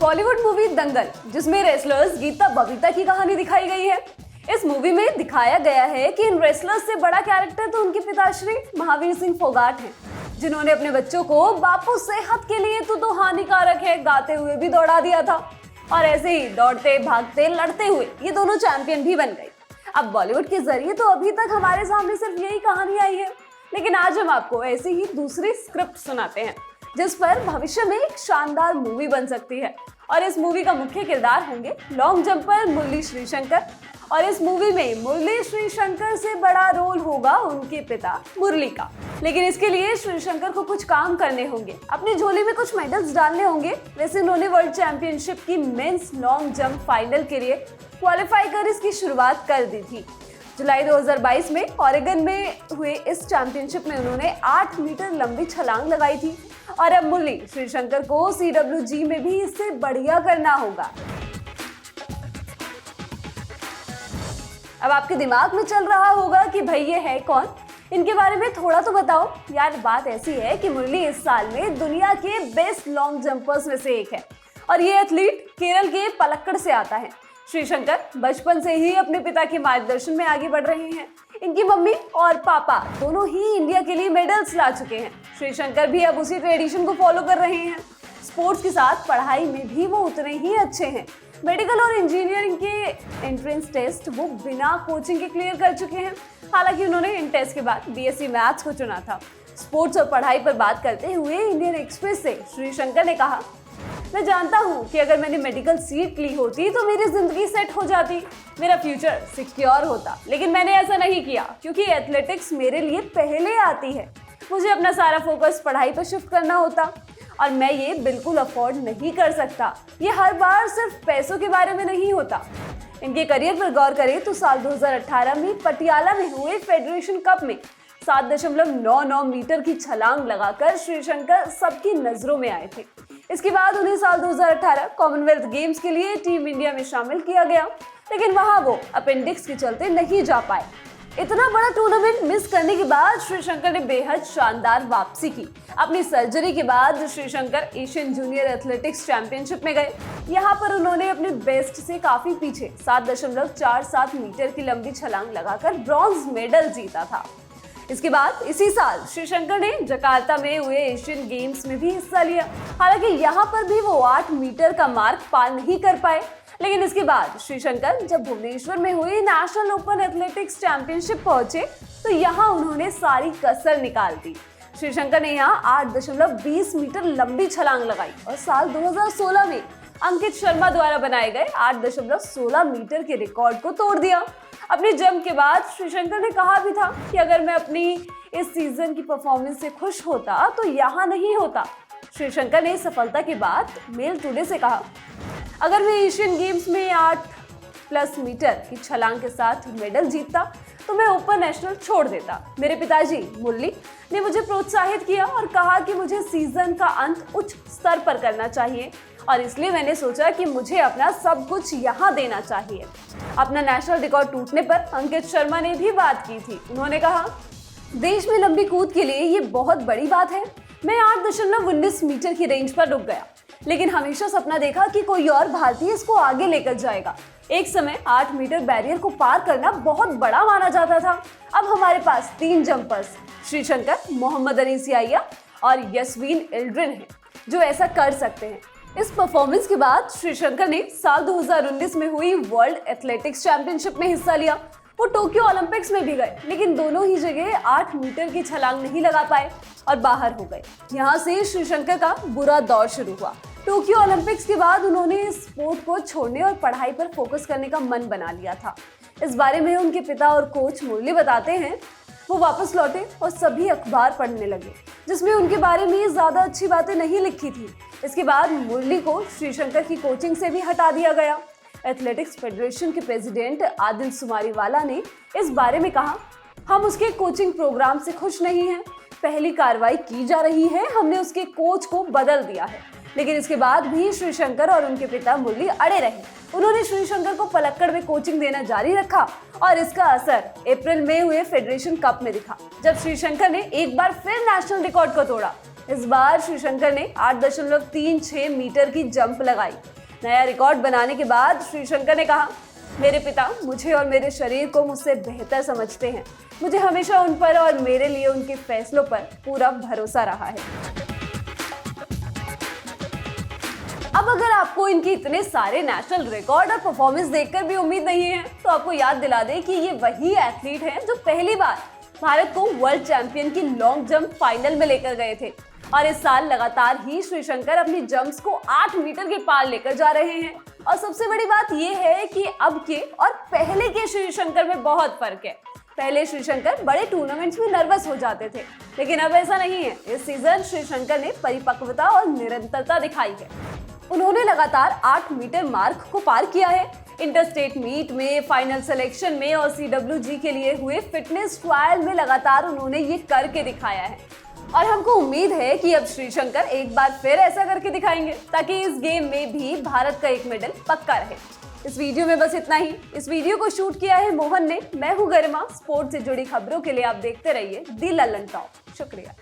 Bollywood movie दंगल, जिसमें wrestlers Gita Babita की कहानी दिखाई गई है। इस मूवी में दिखाया गया है कि इन रेसलर्स से बड़ा कैरेक्टर तो उनके पिताश्री महावीर सिंह फोगाट हैं, जिन्होंने अपने बच्चों को बापू सेहत के लिए तो हानिकारक है गाते हुए भी दौड़ा दिया था। और ऐसे ही दौड़ते भागते लड़ते हुए ये दोनों चैंपियन भी बन गए। अब बॉलीवुड के जरिए तो अभी तक हमारे सामने सिर्फ यही कहानी आई है, लेकिन आज हम आपको ऐसी ही दूसरी स्क्रिप्ट सुनाते हैं जिस पर भविष्य में एक शानदार मूवी बन सकती है। और इस मूवी का मुख्य किरदार होंगे लॉन्ग जंपर मुरली श्रीशंकर। और इस मूवी में मुरली श्रीशंकर से बड़ा रोल होगा उनके पिता मुरली का। लेकिन इसके लिए श्रीशंकर को कुछ काम करने होंगे, अपनी झोली में कुछ मेडल्स डालने होंगे। वैसे उन्होंने वर्ल्ड चैंपियनशिप की मेंस लॉन्ग जंप फाइनल के लिए क्वालिफाई कर इसकी शुरुआत कर दी थी। जुलाई 2022 में ओरेगन में हुए इस चैंपियनशिप में उन्होंने 8 मीटर लंबी छलांग लगाई थी। और अब मुरली श्रीशंकर को CWG में भी इससे बढ़िया करना होगा। अब आपके दिमाग में चल रहा होगा कि भाई ये है कौन, इनके बारे में थोड़ा तो बताओ यार। बात ऐसी है कि मुरली इस साल में दुनिया के बेस्ट लॉन्ग जंपर्स में से एक है और ये एथलीट केरल के पलक्कड़ से आता है। श्रीशंकर बचपन से ही अपने पिता के मार्गदर्शन में आगे बढ़ रहे हैं। इनकी मम्मी और पापा दोनों ही इंडिया के लिए मेडल्स ला चुके हैं। श्रीशंकर भी अब उसी ट्रेडिशन को फॉलो कर रहे हैं। स्पोर्ट्स के साथ पढ़ाई में भी वो उतने ही अच्छे हैं। मेडिकल और इंजीनियरिंग के एंट्रेंस टेस्ट वो बिना कोचिंग के क्लियर कर चुके हैं। हालांकि उन्होंने इन टेस्ट के बाद BSc मैथ्स को चुना था। स्पोर्ट्स और पढ़ाई पर बात करते हुए इंडियन एक्सप्रेस से श्रीशंकर ने कहा, मैं जानता हूँ कि अगर मैंने मेडिकल सीट ली होती तो मेरी जिंदगी सेट हो जाती, मेरा फ्यूचर सिक्योर होता। लेकिन मैंने ऐसा नहीं किया क्योंकि एथलेटिक्स मेरे लिए पहले आती है। मुझे अपना सारा फोकस पढ़ाई पर शिफ्ट करना होता और मैं ये बिल्कुल अफोर्ड नहीं कर सकता। ये हर बार सिर्फ पैसों के बारे में नहीं होता। इनके करियर पर गौर करें तो साल 2018 में पटियाला में हुए फेडरेशन कप में 7.99 मीटर की छलांग लगाकर श्रीशंकर सबकी नजरों में आए थे। इसके बाद उन्हें साल 2018 कॉमनवेल्थ गेम्स के लिए टीम इंडिया में शामिल किया गया, लेकिन वहां वो अपेंडिक्स के चलते नहीं जा पाए। इतना बड़ा टूर्नामेंट मिस करने के बाद श्रीशंकर ने बेहद शानदार वापसी की। अपनी सर्जरी के बाद Shrishankar Asian junior athletics championship में गए। यहाँ पर उन्होंने अपने बेस्ट से काफी पीछे 7.47 मीटर की लंबी छलांग लगाकर ब्रॉन्ज मेडल जीता था। इसके बाद इसी साल श्रीशंकर ने जकार्ता में हुए एशियन गेम्स में भी हिस्सा लिया। हालांकि यहाँ पर भी वो 8 मीटर का मार्क पार नहीं कर पाए। लेकिन इसके बाद श्रीशंकर जब भुवनेश्वर में हुई नेशनल ओपन एथलेटिक्स चैंपियनशिप पहुंचे तो यहाँ उन्होंने सारी कसर निकाल दी। श्रीशंकर ने यहाँ 8.20 मीटर लंबी छलांग लगाई और साल 2016 में अंकित शर्मा द्वारा बनाए गए 8.16 मीटर के रिकॉर्ड को तोड़ दिया। अपनी जंप के बाद श्रीशंकर ने कहा भी था कि अगर मैं अपनी इस सीजन की परफॉर्मेंस से खुश होता तो यहाँ नहीं होता। श्रीशंकर ने सफलता के बाद मेल टुडे से कहा, अगर मैं एशियन गेम्स में 8+ मीटर की छलांग के साथ मेडल जीतता तो मैं ओपन नेशनल छोड़ देता। मेरे पिताजी मुरली ने मुझे प्रोत्साहित किया और कहा कि मुझे सीजन का अंत उच्च स्तर पर करना चाहिए और इसलिए मैंने सोचा कि मुझे अपना सब कुछ यहाँ देना चाहिए। अपना नेशनल रिकॉर्ड टूटने पर अंकित शर्मा ने भी बात की थी। उन्होंने कहा, देश में लंबी कूद के लिए ये बहुत बड़ी बात है। मैं 8.19 मीटर की रेंज पर रुक गया, लेकिन हमेशा सपना देखा कि कोई और भारतीय इसको आगे लेकर जाएगा। एक समय 8 मीटर बैरियर को पार करना बहुत बड़ा माना जाता था। अब हमारे पास 3 जंपर्स श्रीशंकर, मोहम्मद अनीसिया और यस्वीन एल्ड्रिन हैं जो ऐसा कर सकते हैं। इस परफॉर्मेंस के बाद श्रीशंकर ने साल 2019 में हुई वर्ल्ड एथलेटिक्स चैंपियनशिप में हिस्सा लिया। वो टोक्यो ओलंपिक्स में भी गए, लेकिन दोनों ही जगह 8 मीटर की छलांग नहीं लगा पाए और बाहर हो गए। यहाँ से श्रीशंकर का बुरा दौर शुरू हुआ। टोक्यो ओलंपिक्स के बाद उन्होंने स्पोर्ट को छोड़ने और पढ़ाई पर फोकस करने का मन बना लिया था। इस बारे में उनके पिता और कोच मुरली बताते हैं, वो वापस लौटे और सभी अखबार पढ़ने लगे जिसमें उनके बारे में ज्यादा अच्छी बातें नहीं लिखी थी। इसके बाद मुरली को श्रीशंकर की कोचिंग से भी हटा दिया गया। एथलेटिक्स फेडरेशन के प्रेसिडेंट आदिल सुमारीवाला ने इस बारे में कहा, हम उसके कोचिंग प्रोग्राम से खुश नहीं हैं। पहली कार्रवाई की जा रही है, हमने उसके कोच को बदल दिया है। लेकिन इसके बाद भी श्रीशंकर और उनके पिता मुरली अड़े रहे। उन्होंने श्रीशंकर को पलक्कड़ में कोचिंग देना जारी रखा और इसका असर अप्रैल में हुए फेडरेशन कप में दिखा, जब श्रीशंकर ने एक बार फिर नेशनल रिकॉर्ड को तोड़ा। इस बार श्रीशंकर ने 8.36 मीटर की जंप लगाई। नया रिकॉर्ड बनाने के बाद श्रीशंकर ने कहा, मेरे पिता मुझे और मेरे शरीर को मुझसे बेहतर समझते हैं। मुझे हमेशा उन पर और मेरे लिए उनके फैसलों पर पूरा भरोसा रहा है। अब अगर आपको इनके इतने सारे नेशनल रिकॉर्ड और परफॉर्मेंस देखकर भी उम्मीद नहीं है, तो आपको याद दिला दें कि ये वही एथलीट हैं जो पहली बार भारत को वर्ल्ड चैंपियन की लॉन्ग जंप फाइनल में लेकर गए थे। और इस साल लगातार ही श्रीशंकर अपनी जंप्स को 8 मीटर के पार लेकर जा रहे हैं। और सबसे बड़ी बात यह है कि अब के और पहले के श्रीशंकर में बहुत फर्क है। पहले श्रीशंकर बड़े टूर्नामेंट्स में नर्वस हो जाते थे, लेकिन अब ऐसा नहीं है। इस सीजन श्रीशंकर ने परिपक्वता और निरंतरता दिखाई है। उन्होंने लगातार 8 मीटर मार्क को पार किया है। इंटरस्टेट मीट में, फाइनल सिलेक्शन में और CWG के लिए हुए फिटनेस ट्रायल में लगातार उन्होंने ये करके दिखाया है। और हमको उम्मीद है कि अब श्रीशंकर एक बार फिर ऐसा करके दिखाएंगे, ताकि इस गेम में भी भारत का एक मेडल पक्का रहे। इस वीडियो में बस इतना ही। इस वीडियो को शूट किया है मोहन ने। मैं हूँ गरिमा। स्पोर्ट्स से जुड़ी खबरों के लिए आप देखते रहिए दी लल्लन टॉप। शुक्रिया।